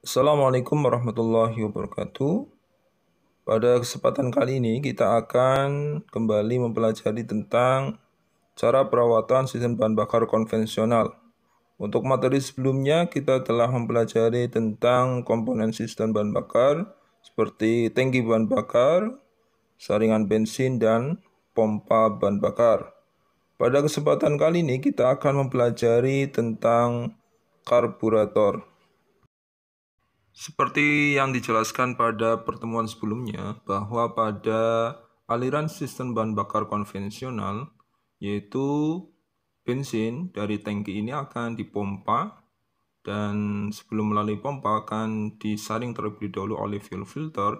Assalamualaikum warahmatullahi wabarakatuh. Pada kesempatan kali ini kita akan kembali mempelajari tentang cara perawatan sistem bahan bakar konvensional. Untuk materi sebelumnya kita telah mempelajari tentang komponen sistem bahan bakar seperti tangki bahan bakar, saringan bensin, dan pompa bahan bakar. Pada kesempatan kali ini kita akan mempelajari tentang karburator. Seperti yang dijelaskan pada pertemuan sebelumnya, bahwa pada aliran sistem bahan bakar konvensional, yaitu bensin dari tangki ini akan dipompa, dan sebelum melalui pompa akan disaring terlebih dahulu oleh fuel filter,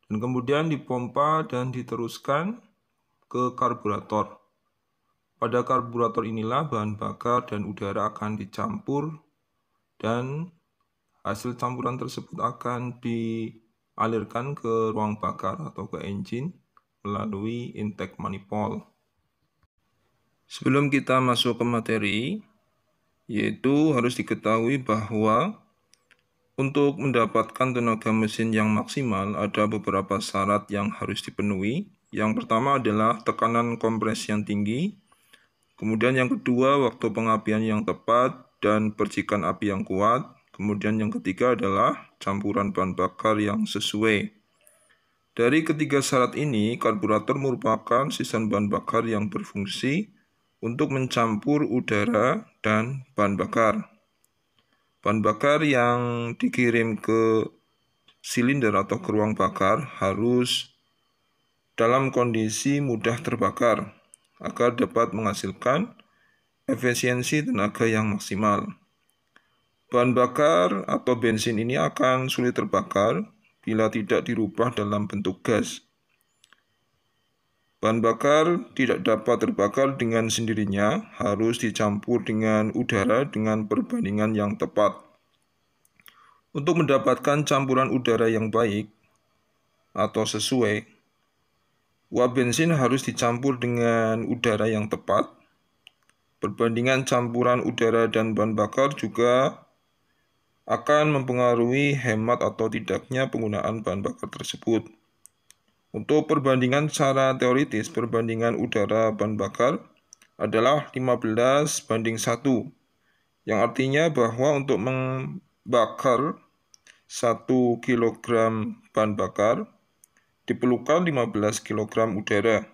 dan kemudian dipompa dan diteruskan ke karburator. Pada karburator inilah bahan bakar dan udara akan dicampur, dan hasil campuran tersebut akan dialirkan ke ruang bakar atau ke engine melalui intake manifold. Sebelum kita masuk ke materi, yaitu harus diketahui bahwa untuk mendapatkan tenaga mesin yang maksimal ada beberapa syarat yang harus dipenuhi. Yang pertama adalah tekanan kompresi yang tinggi, kemudian yang kedua waktu pengapian yang tepat dan percikan api yang kuat. Kemudian yang ketiga adalah campuran bahan bakar yang sesuai. Dari ketiga syarat ini, karburator merupakan sistem bahan bakar yang berfungsi untuk mencampur udara dan bahan bakar. Bahan bakar yang dikirim ke silinder atau ke ruang bakar harus dalam kondisi mudah terbakar agar dapat menghasilkan efisiensi tenaga yang maksimal. Bahan bakar atau bensin ini akan sulit terbakar bila tidak dirubah dalam bentuk gas. Bahan bakar tidak dapat terbakar dengan sendirinya, harus dicampur dengan udara dengan perbandingan yang tepat. Untuk mendapatkan campuran udara yang baik atau sesuai, uap bensin harus dicampur dengan udara yang tepat. Perbandingan campuran udara dan bahan bakar juga akan mempengaruhi hemat atau tidaknya penggunaan bahan bakar tersebut. Untuk perbandingan secara teoritis, perbandingan udara bahan bakar adalah 15:1, yang artinya bahwa untuk membakar 1 kg bahan bakar diperlukan 15 kg udara.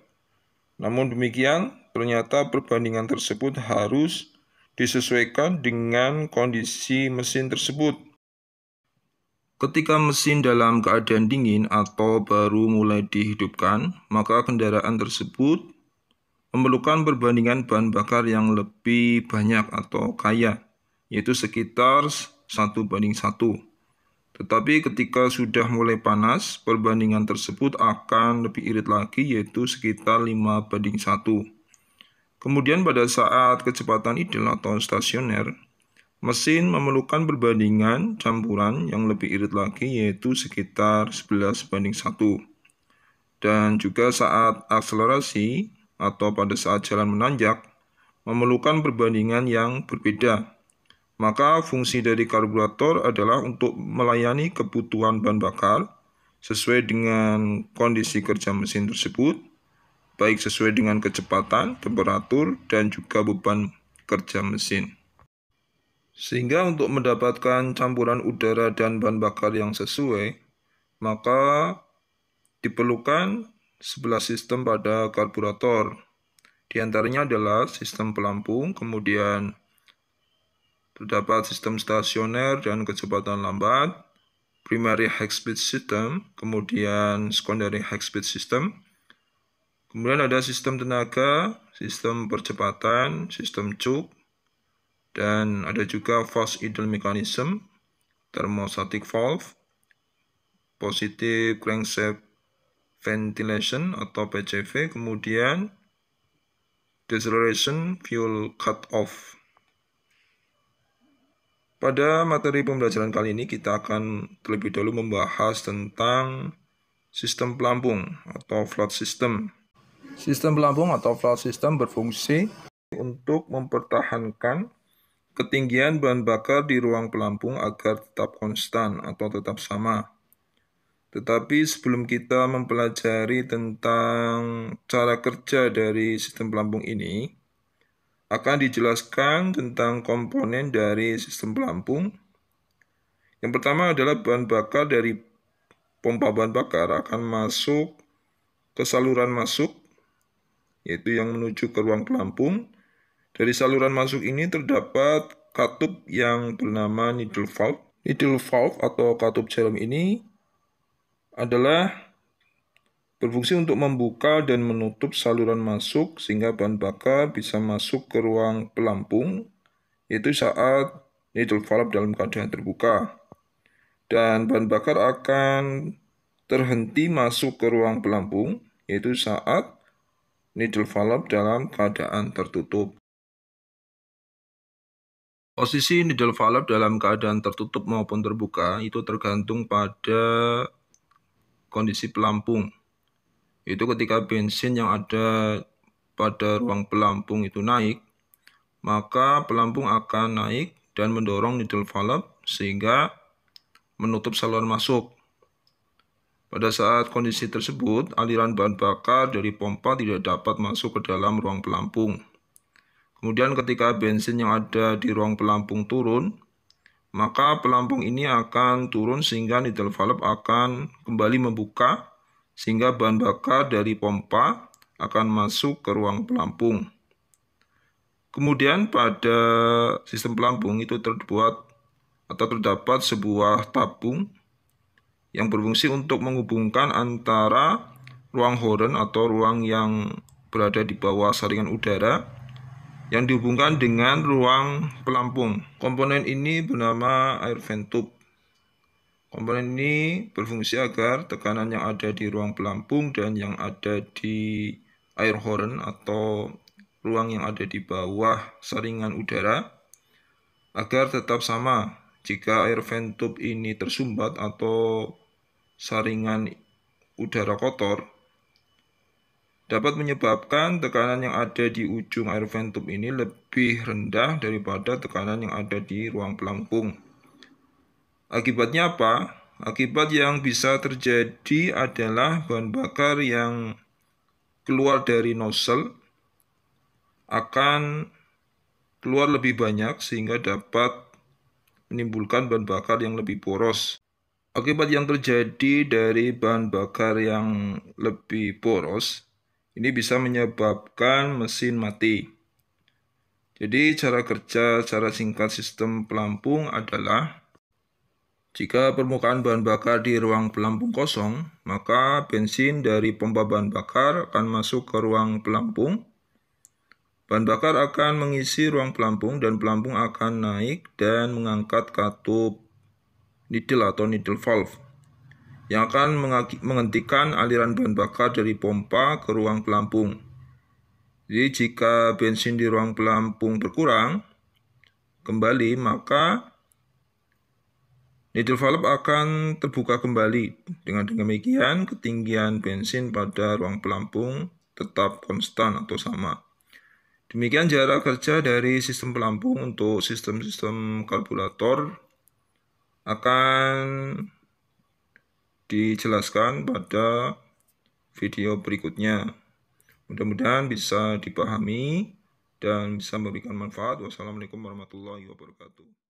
Namun demikian, ternyata perbandingan tersebut harus disesuaikan dengan kondisi mesin tersebut. Ketika mesin dalam keadaan dingin atau baru mulai dihidupkan, maka kendaraan tersebut memerlukan perbandingan bahan bakar yang lebih banyak atau kaya, yaitu sekitar 1:1. Tetapi ketika sudah mulai panas, perbandingan tersebut akan lebih irit lagi, yaitu sekitar 5:1. Kemudian pada saat kecepatan idle atau stasioner, mesin memerlukan perbandingan campuran yang lebih irit lagi, yaitu sekitar 11:1. Dan juga saat akselerasi atau pada saat jalan menanjak, memerlukan perbandingan yang berbeda. Maka fungsi dari karburator adalah untuk melayani kebutuhan bahan bakar sesuai dengan kondisi kerja mesin tersebut, baik sesuai dengan kecepatan, temperatur, dan juga beban kerja mesin. Sehingga untuk mendapatkan campuran udara dan bahan bakar yang sesuai, maka diperlukan 11 sistem pada karburator. Di antaranya adalah sistem pelampung, kemudian terdapat sistem stasioner dan kecepatan lambat, primary high speed system, kemudian secondary high speed system. Kemudian ada sistem tenaga, sistem percepatan, sistem cuk, dan ada juga force idle mechanism, thermostatic valve, positive crankshaft ventilation atau PCV, kemudian deceleration fuel cut off. Pada materi pembelajaran kali ini kita akan terlebih dahulu membahas tentang sistem pelampung atau float system. Sistem pelampung atau float system berfungsi untuk mempertahankan ketinggian bahan bakar di ruang pelampung agar tetap konstan atau tetap sama. Tetapi sebelum kita mempelajari tentang cara kerja dari sistem pelampung ini, akan dijelaskan tentang komponen dari sistem pelampung. Yang pertama adalah bahan bakar dari pompa bahan bakar akan masuk ke saluran masuk, yaitu yang menuju ke ruang pelampung. Dari saluran masuk ini terdapat katup yang bernama needle valve. Needle valve atau katup jarum ini adalah berfungsi untuk membuka dan menutup saluran masuk sehingga bahan bakar bisa masuk ke ruang pelampung, yaitu saat needle valve dalam keadaan terbuka. Dan bahan bakar akan terhenti masuk ke ruang pelampung, yaitu saat needle valve dalam keadaan tertutup. Posisi needle valve dalam keadaan tertutup maupun terbuka itu tergantung pada kondisi pelampung. Itu ketika bensin yang ada pada ruang pelampung itu naik, maka pelampung akan naik dan mendorong needle valve sehingga menutup saluran masuk. Pada saat kondisi tersebut, aliran bahan bakar dari pompa tidak dapat masuk ke dalam ruang pelampung. Kemudian ketika bensin yang ada di ruang pelampung turun, maka pelampung ini akan turun sehingga needle valve akan kembali membuka sehingga bahan bakar dari pompa akan masuk ke ruang pelampung. Kemudian pada sistem pelampung itu terdapat sebuah tabung yang berfungsi untuk menghubungkan antara ruang horen atau ruang yang berada di bawah saringan udara yang dihubungkan dengan ruang pelampung. Komponen ini bernama air vent tube. Komponen ini berfungsi agar tekanan yang ada di ruang pelampung dan yang ada di air horen atau ruang yang ada di bawah saringan udara agar tetap sama. Jika air vent tube ini tersumbat atau saringan udara kotor, dapat menyebabkan tekanan yang ada di ujung air vent tube ini lebih rendah daripada tekanan yang ada di ruang pelampung. Akibatnya apa? Akibat yang bisa terjadi adalah bahan bakar yang keluar dari nozzle akan keluar lebih banyak sehingga dapat menimbulkan bahan bakar yang lebih boros. Akibat yang terjadi dari bahan bakar yang lebih boros ini bisa menyebabkan mesin mati. Jadi cara singkat sistem pelampung adalah jika permukaan bahan bakar di ruang pelampung kosong, maka bensin dari pompa bahan bakar akan masuk ke ruang pelampung. Bahan bakar akan mengisi ruang pelampung dan pelampung akan naik dan mengangkat katup needle atau needle valve yang akan menghentikan aliran bahan bakar dari pompa ke ruang pelampung. Jadi jika bensin di ruang pelampung berkurang kembali, maka needle valve akan terbuka kembali. Dengan demikian, ketinggian bensin pada ruang pelampung tetap konstan atau sama. Demikian cara kerja dari sistem pelampung. Untuk sistem-sistem karburator akan dijelaskan pada video berikutnya. Mudah-mudahan bisa dipahami dan bisa memberikan manfaat. Wassalamualaikum warahmatullahi wabarakatuh.